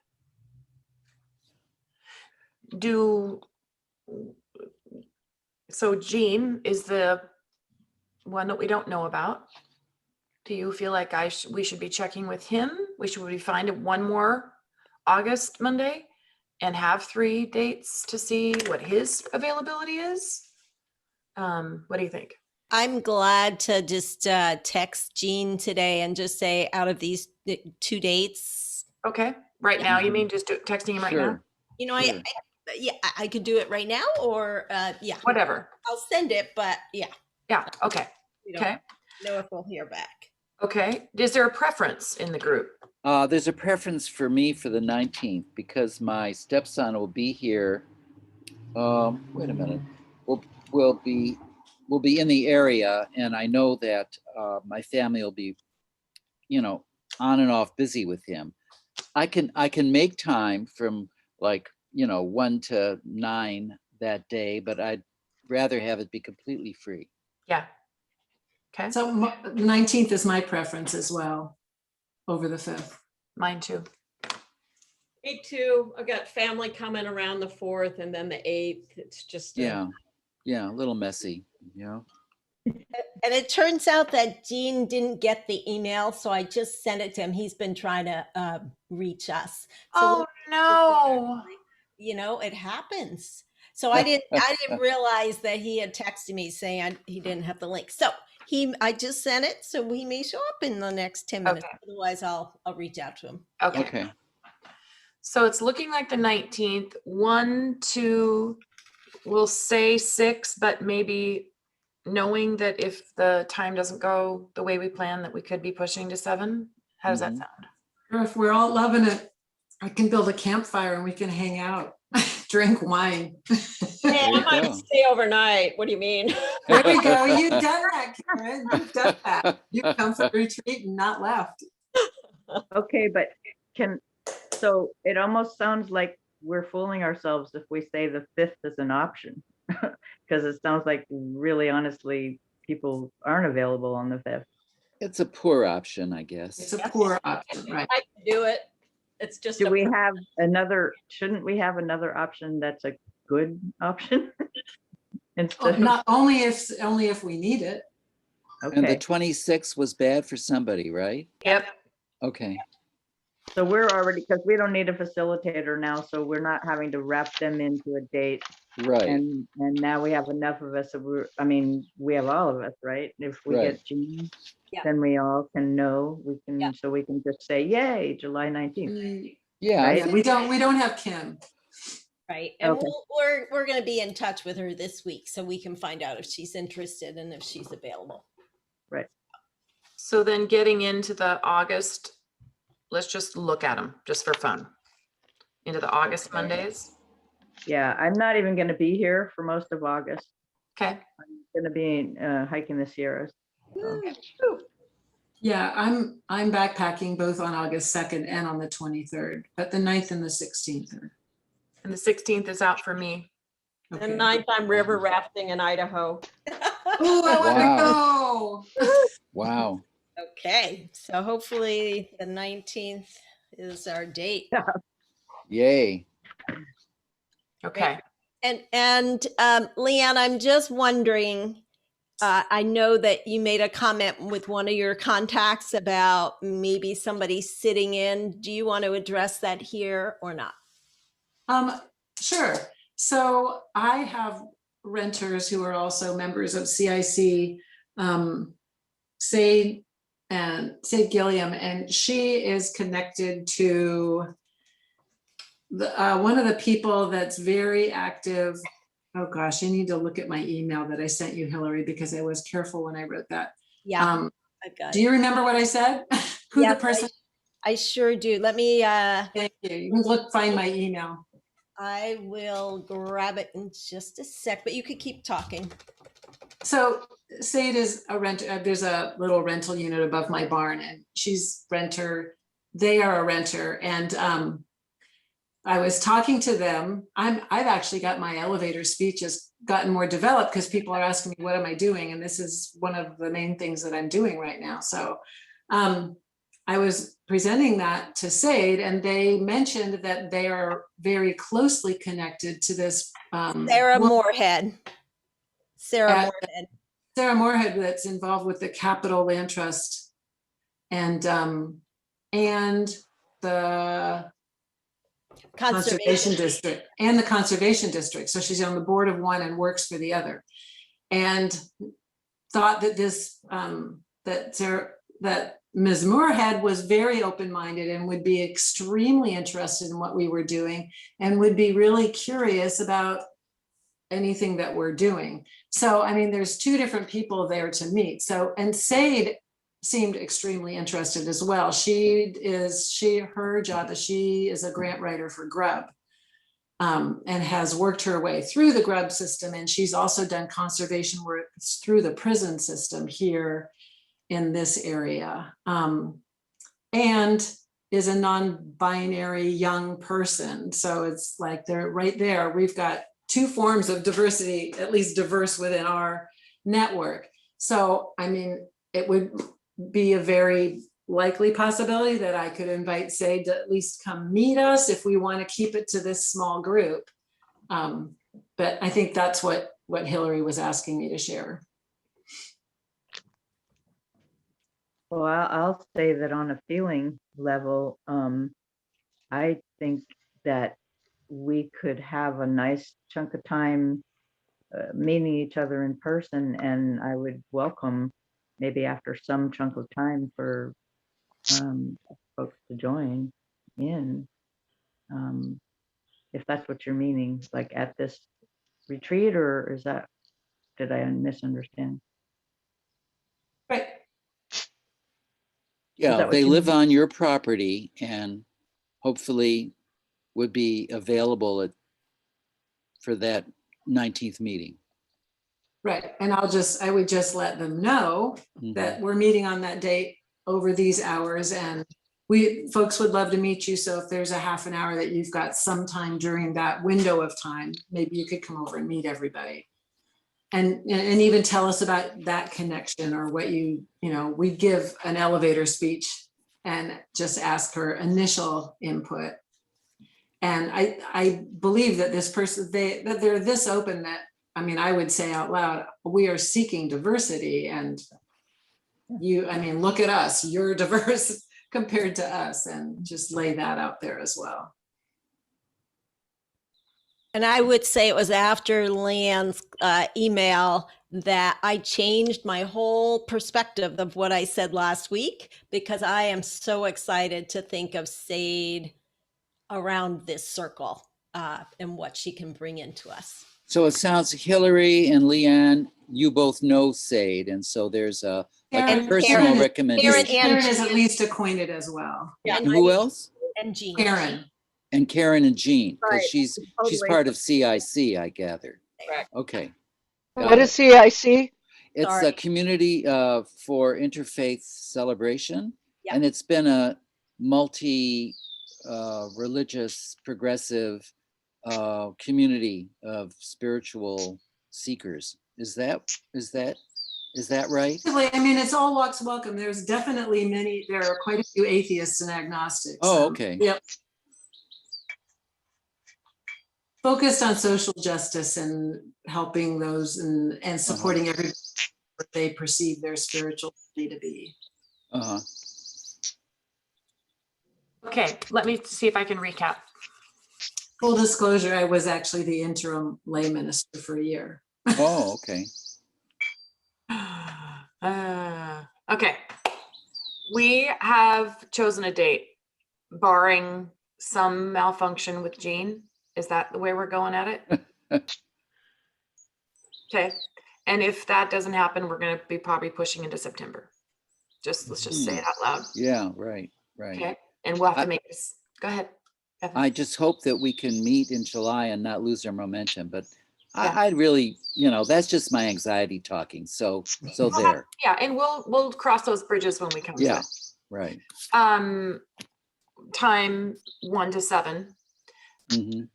S4: So Jean is the one that we don't know about. Do you feel like we should be checking with him? Should we find one more August Monday and have 3 dates to see what his availability is? What do you think?
S7: I'm glad to just text Jean today and just say out of these 2 dates.
S4: Okay. Right now, you mean just texting him right now?
S7: You know,
S2: Sure.
S7: I could do it right now or yeah.
S4: Whatever.
S7: I'll send it, but yeah.
S4: Yeah. Okay.
S7: We don't
S4: Okay.
S7: know if we'll hear back.
S4: Okay, is there a preference in the group?
S2: There's a preference for me for the 19th because my stepson will be here. Wait a minute. We'll, we'll be we'll be in the area, and I know that my family will be, on and off busy with him. I can make time from like 1 to 9 that day, but I'd rather have it be completely free.
S4: Yeah. Okay,
S5: So 19th is my preference as well, over the 5th.
S4: mine too.
S3: Me too. I've got family coming around the 4th and then the 8th. It's just,
S2: Yeah, a little messy,
S7: And it turns out that Dean didn't get the email, so I just sent it to him. He's been trying to reach us. So
S4: Oh, no.
S7: it happens. So I didn't realize that he had texted me saying he didn't have the link. So I just sent it, so he may show up in the next 10 minutes.
S4: Okay.
S7: Otherwise, I'll reach out to him.
S4: Okay.
S2: Okay.
S4: So it's looking like the 19th, 1, 2, we'll say 6, but maybe knowing that if the time doesn't go the way we plan, that we could be pushing to 7. How does that
S2: Mhm.
S4: sound?
S5: Or if we're all loving it, I can build a campfire and we can hang out, drink wine.
S3: hey,
S2: There
S3: I
S2: you
S3: might
S2: go.
S3: stay overnight. What do you mean?
S5: There we go. You've done that, Karen. You've done that. You've come for the retreat and not left.
S6: Okay, but so it almost sounds like we're fooling ourselves if we say the 5th is an option. Because it sounds like really honestly, people aren't available on the 5th.
S2: It's a poor option, I guess.
S5: It's a poor option, right?
S3: I can do it. It's just
S6: Shouldn't we have another option that's a good option?
S5: Oh,
S6: Instead of,
S5: not only if we need it.
S2: And the
S6: okay,
S2: 26th was bad for somebody, right?
S4: Yep.
S2: Okay.
S6: so we're already, because we don't need a facilitator now, so we're not having to wrap them into a date.
S2: Right.
S6: And now we have enough of us, so we have all of us, right? If we
S2: Right.
S6: get Jean,
S7: Yeah.
S6: then we all can know,
S7: Yeah.
S6: so we can just say, yay, July 19th.
S2: Yeah. I
S6: Right?
S5: Yeah, we don't have Kim.
S7: Right. And
S6: Okay.
S7: we're going to be in touch with her this week so we can find out if she's interested and if she's available.
S6: Right.
S4: So then getting into the August, let's just look at them just for fun. Into the August
S2: Okay.
S4: Mondays.
S6: Yeah, I'm not even gonna be here for most of August.
S4: Okay.
S6: I'm gonna be hiking the Sierras. So.
S5: Yeah, I'm backpacking both on August 2nd and on the 23rd, but the 9th and the 16th are.
S4: And the 16th is out for me.
S3: the
S5: Okay.
S3: 9th I'm river rafting in Idaho.
S5: Oh, I want to go.
S2: Wow.
S7: Okay. So hopefully the 19th is our date.
S2: Yay.
S4: Okay.
S7: And Leanne, I'm just wondering, I know that you made a comment with one of your contacts about maybe somebody sitting in. Do you want to address that here or not?
S5: Sure. So I have renters who are also members of CIC, Sade Gilliam, and she is connected to one of the people that's very active. Oh gosh, I need to look at my email that I sent you, Hillary, because I was careful when I wrote that.
S7: Yeah, I got
S5: Do
S7: it.
S5: you remember what I said? Who
S7: Yes,
S5: the person?
S7: I sure do. Let me,
S5: Thank you. You can find my email.
S7: I will grab it in just a sec, but you could keep talking.
S5: So Sade is a renter. There's a little rental unit above my barn, and she's renter. They are a renter, and I was talking to them. I've actually got my elevator speech has gotten more developed because people are asking me, what am I doing? And this is one of the main things that I'm doing right now. So I was presenting that to Sade, and they mentioned that they are very closely connected to this.
S7: Sarah Moorhead. Sarah
S5: Moorhead, that's involved with the Capital Land Trust and the Conservation District and the Conservation District. So she's on the board of one and works for the other. And thought that this that Ms. Moorhead was very open-minded and would be extremely interested in what we were doing and would be really curious about anything that we're doing. So, I mean, there's two different people there to meet. So, and Sade seemed extremely interested as well. Her job is she is a grant writer for Grub, and has worked her way through the Grub system. And she's also done conservation work through the prison system here in this area. And is a non-binary young person. So it's like they're right there. We've got two forms of diversity, at least diverse within our network. So, I mean, it would be a very likely possibility that I could invite Sade to at least come meet us if we want to keep it to this small group. But I think that's what Hillary was asking me to share.
S6: Well, I'll say that on a feeling level, I think that we could have a nice chunk of time meeting each other in person, and I would welcome maybe after some chunk of time for folks to join in, if that's what you're meaning, like at this retreat, or is that, did I misunderstand?
S5: Right.
S2: Yeah,
S6: that what
S2: they
S6: you
S2: live
S6: mean?
S2: on your property and hopefully would be available for that 19th meeting.
S5: Right. And I would just let them know that we're meeting on that date over these hours, and folks would love to meet you. So if there's a half an hour that you've got sometime during that window of time, maybe you could come over and meet everybody. And even tell us about that connection, or what we'd give an elevator speech and just ask her initial input. And I believe that this person, that they're this open that, I mean, I would say out loud, we are seeking diversity, and look at us, you're diverse compared to us, and just lay that out there as well.
S7: And I would say it was after Leanne's email that I changed my whole perspective of what I said last week, because I am so excited to think of Sade around this circle and what she can bring into us.
S2: So it sounds Hillary and Leanne, you both know Sade, and so there's a personal recommendation.
S5: Karen is at least acquainted as well.
S7: Yeah.
S2: And who else?
S7: And Jean.
S5: Karen.
S2: And Karen and Jean, because
S7: Right.
S2: she's
S7: Totally.
S2: part of CIC, I gather.
S3: Correct.
S2: Okay.
S1: What is CIC?
S2: It's
S7: Sorry.
S2: a community for interfaith celebration,
S7: Yeah.
S2: and it's been a multi-religious, progressive community of spiritual seekers. Is that right?
S5: I mean, it's all walks welcome. There's definitely there are quite a few atheists and agnostics.
S2: Oh, okay.
S5: Yep. Focused on social justice and helping those and supporting everybody what they perceive their spirituality to be.
S4: Okay, let me see if I can recap.
S5: Full disclosure, I was actually the interim lay minister for a year.
S2: Oh, okay.
S4: Okay, we have chosen a date, barring some malfunction with Jean. Is that the way we're going at it? Okay, and if that doesn't happen, we're going to be probably pushing into September. Let's just say it out loud.
S2: Yeah, right.
S4: Okay, and we'll have to make this. Go ahead. Evan.
S2: I just hope that we can meet in July and not lose our momentum, but
S4: Yeah.
S2: I really, that's just my anxiety talking. So there.
S4: Yeah, and we'll cross those bridges when we come to
S2: Yeah,
S4: it.
S2: right.
S4: Time 1 to 7.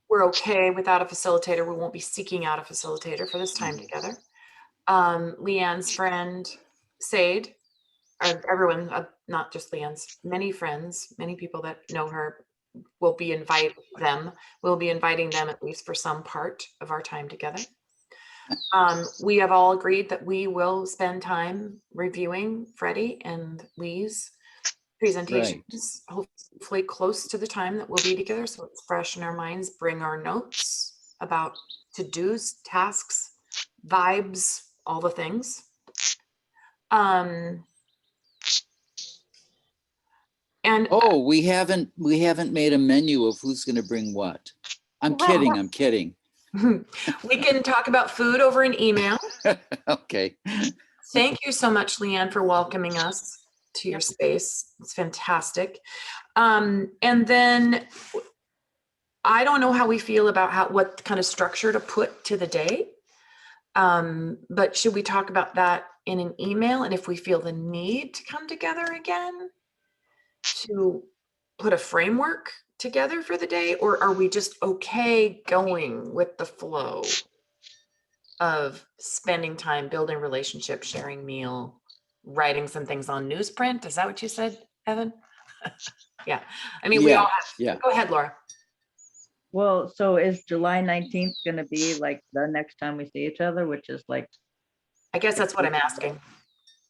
S4: We're okay without a facilitator. We won't be seeking out a facilitator for this time together. Leanne's friend, Sade, or everyone, not just Leanne's, many friends, many people that know her, we'll be inviting them at least for some part of our time together. We have all agreed that we will spend time reviewing Freddie and Lee's presentations, hopefully close to the time that we'll be together, so it's fresh in our minds. Bring our notes about to-dos, tasks, vibes, all the things. And
S2: we haven't made a menu of who's going to bring what. I'm kidding.
S4: We can talk about food over an email.
S2: Okay.
S4: Thank you so much, Leanne, for welcoming us. to your space. It's fantastic. And then I don't know how we feel about what kind of structure to put to the day. But should we talk about that in an email? And if we feel the need to come together again to put a framework together for the day, or are we just okay going with the flow of spending time building relationships, sharing meal, writing some things on newsprint? Is that what you said, Evan? Yeah. I mean, we all have.
S2: Yeah.
S4: Go ahead, Laura.
S6: Well, so is July 19th gonna be like the next time we see each other, which is like
S4: I guess that's what I'm asking.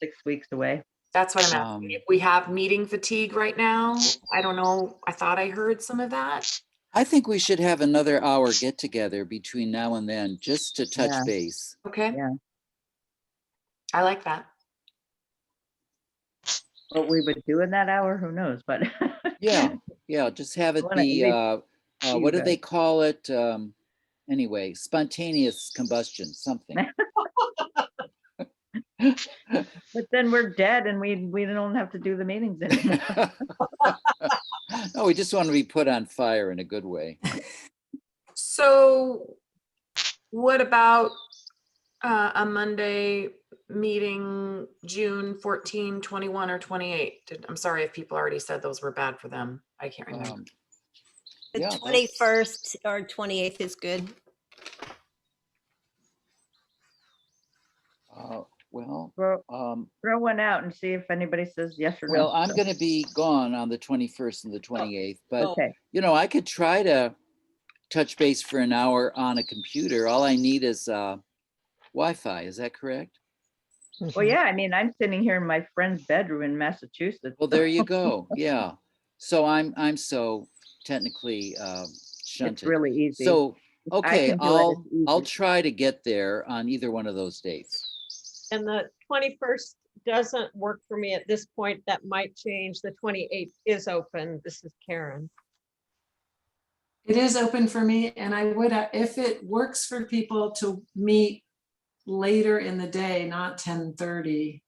S6: 6 weeks away?
S4: That's what I'm asking. If we have meeting fatigue right now, I don't know. I thought I heard some of that.
S2: I think we should have another hour get together between now and then, just to touch
S6: Yeah.
S2: base.
S4: Okay.
S6: Yeah.
S4: I like that.
S6: What we would do in that hour, who knows, but.
S2: Yeah, just have it
S6: Wanna
S2: be,
S6: leave
S2: what do
S6: you
S2: they
S6: guys.
S2: call it? Anyway, spontaneous combustion, something.
S6: But then we're dead and we don't have to do the meetings anymore.
S2: No, we just want to be put on fire in a good way.
S4: So what about a Monday meeting, June 14, 21, or 28? I'm sorry if people already said those were bad for them. I can't remember.
S7: The
S2: Yeah,
S7: 21st or 28th is good.
S2: Well,
S6: Throw one out and see if anybody says yes or no.
S2: well, I'm
S6: So,
S2: going to be gone on the 21st and the 28th, but
S6: okay,
S2: I could try to touch base for an hour on a computer. All I need is Wi-Fi. Is that correct?
S6: well, yeah, I mean, I'm sitting here in my friend's bedroom in Massachusetts.
S2: Well, there you go. Yeah. So I'm so technically
S6: It's
S2: shunted.
S6: really easy.
S2: So okay,
S6: can do it, it's
S2: I'll
S6: easy.
S2: try to get there on either one of those dates.
S3: And the 21st doesn't work for me at this point. That might change. The 28th is open. This is Karen.
S5: It is open for me, and I would, if it works for people to meet later in the day, not 10:30.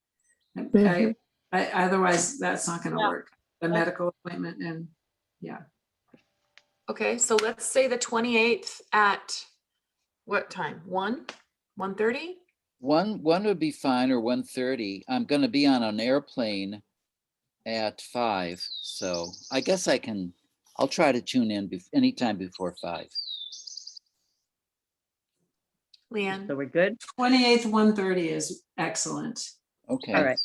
S5: Otherwise, that's not going to
S3: Yeah.
S5: work. The medical appointment and yeah.
S4: Okay, so let's say the 28th at what time? 1:30?
S2: One would be fine, or 1:30. I'm going to be on an airplane at 5, so I guess I'll try to tune in anytime before 5.
S4: Leanne?
S6: So we're good?
S5: 28th, 1:30 is excellent.
S2: Okay.
S6: All right.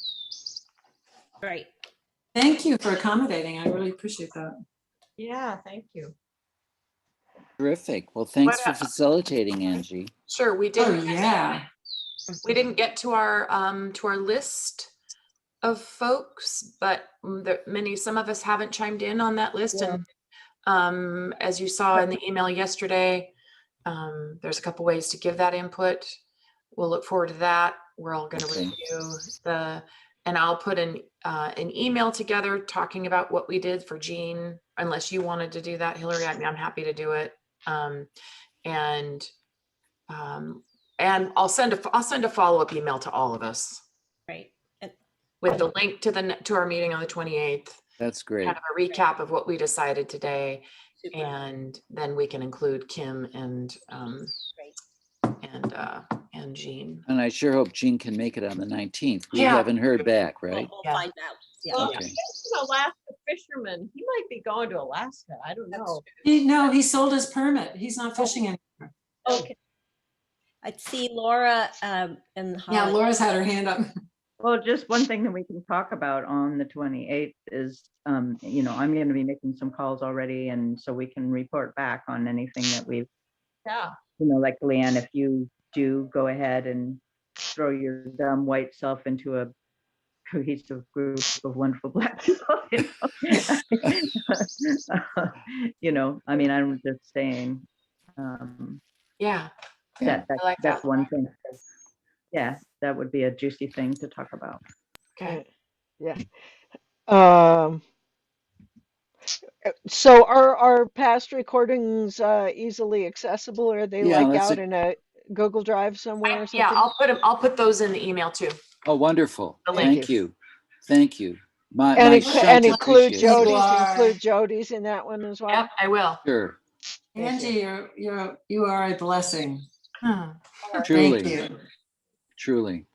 S7: Right.
S5: Thank you for accommodating. I really appreciate that.
S3: Yeah, thank you.
S2: Terrific. Well, thanks
S4: What
S2: for facilitating, Angie.
S4: Sure, we
S5: Oh,
S4: didn't.
S5: yeah.
S4: We didn't get to our list of folks, but some of us haven't chimed in on that list.
S6: Yeah.
S4: And as you saw in the email yesterday, there's a couple ways to give that input. We'll look forward to that. We're all going to
S2: Okay.
S4: review and I'll put an email together talking about what we did for Jean, unless you wanted to do that, Hillary. I mean, I'm happy to do it. And I'll send a follow-up email to all of us
S7: Right.
S4: with the link to our meeting on the 28th,
S2: That's great.
S4: kind of a recap of what we decided today,
S7: Super.
S4: and then we can include Kim and Jean.
S2: And I sure hope Jean can make it on the 19th. We
S4: Yeah.
S2: haven't heard back, right?
S7: We'll
S4: Yeah.
S7: find out. Yeah.
S3: Well,
S2: Okay.
S3: he's an Alaska fisherman. He might be going to Alaska. I don't know.
S5: No, he sold his permit. He's not fishing anymore.
S3: Okay.
S7: I see Laura and
S5: Yeah,
S7: Holly.
S5: Laura's had her hand up.
S6: Well, just one thing that we can talk about on the 28th is, I'm going to be making some calls already, and so we can report back on anything that we've,
S3: Yeah.
S6: like Leanne, if you do go ahead and throw your dumb white self into a cohesive group of wonderful Black people, I mean, I'm just saying,
S4: Yeah.
S2: Yeah.
S4: I like
S6: that's
S4: that.
S6: one thing. Yeah, that would be a juicy thing to talk about.
S4: Okay.
S1: Yeah. So are past recordings easily accessible? Or are they
S2: Yeah,
S1: like
S2: that's
S1: out in a Google Drive somewhere or something?
S4: Yeah, I'll put those in the email too.
S2: Oh, wonderful.
S4: The
S1: link.
S2: Thank you. Thank you. My shunt
S1: include
S2: appreciates it.
S5: You
S1: Jody's,
S5: are-
S1: include Jody's in that one as well.
S4: Yep, I will.
S2: Sure,
S1: Thank you.
S5: Angie, you are a blessing.
S4: Hmm.
S5: Thank
S2: truly,
S5: you.
S2: truly.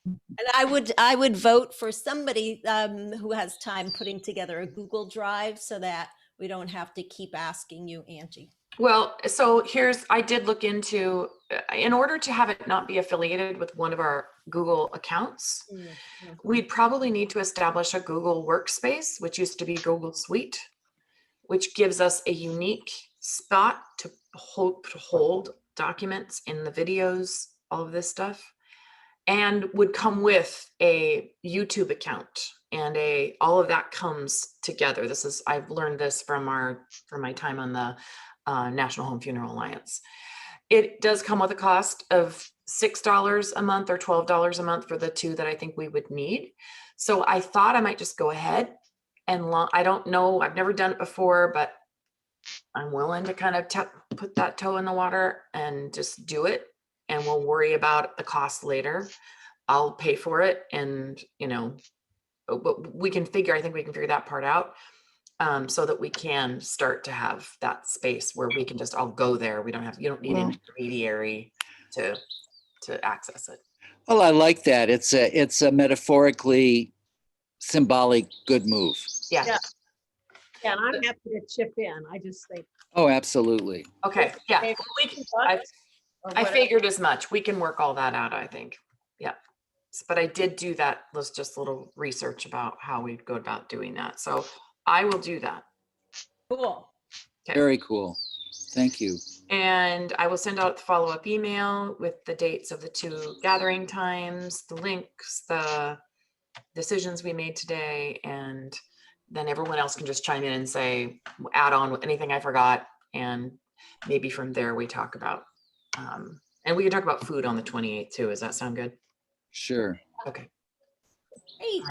S7: And I would vote for somebody who has time putting together a Google Drive so that we don't have to keep asking you, Angie.
S4: Well, so I did look into, in order to have it not be affiliated with one of our Google accounts, we'd probably need to establish a Google Workspace, which used to be Google Suite, which gives us a unique spot to hold documents in the videos, all of this stuff, and would come with a YouTube account and all of that comes together. I've learned this from my time on the National Home Funeral Alliance. It does come with a cost of $6 a month or $12 a month for the two that I think we would need. So I thought I might just go ahead and I don't know, I've never done it before, but I'm willing to kind of put that toe in the water and just do it. And we'll worry about the cost later. I'll pay for it. And, but I think we can figure that part out. So that we can start to have that space where we can just all go there. You don't need an intermediary to access it.
S2: Well, I like that. It's a metaphorically symbolic good move.
S4: Yeah.
S3: Yeah, and I'm happy to chip in. I just think.
S2: Oh, absolutely.
S4: Okay. Yeah.
S3: Maybe
S4: We can,
S3: or
S4: I
S3: whatever.
S4: figured as much. We can work all that out, I think. Yeah. But I did do that. Was just a little research about how we go about doing that. So I will do that.
S3: Cool.
S4: Okay.
S2: Very cool. Thank you.
S4: And I will send out the follow-up email with the dates of the 2 gathering times, the links, the decisions we made today, and then everyone else can just chime in and say, add on anything I forgot. And maybe from there we talk about, and we can talk about food on the 28th too. Does that sound good?
S2: Sure.
S4: Okay.
S7: Great.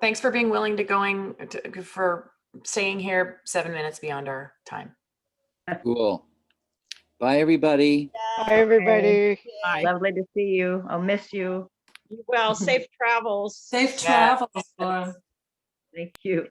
S4: Thanks for being willing for staying here 7 minutes beyond our time.
S2: Cool. Bye, everybody.
S1: Bye, everybody.
S3: Bye.
S6: Lovely to see you. I'll miss you.
S3: Well, safe travels.
S5: Safe
S4: Yeah.
S5: travels, Laura.
S6: Thank you.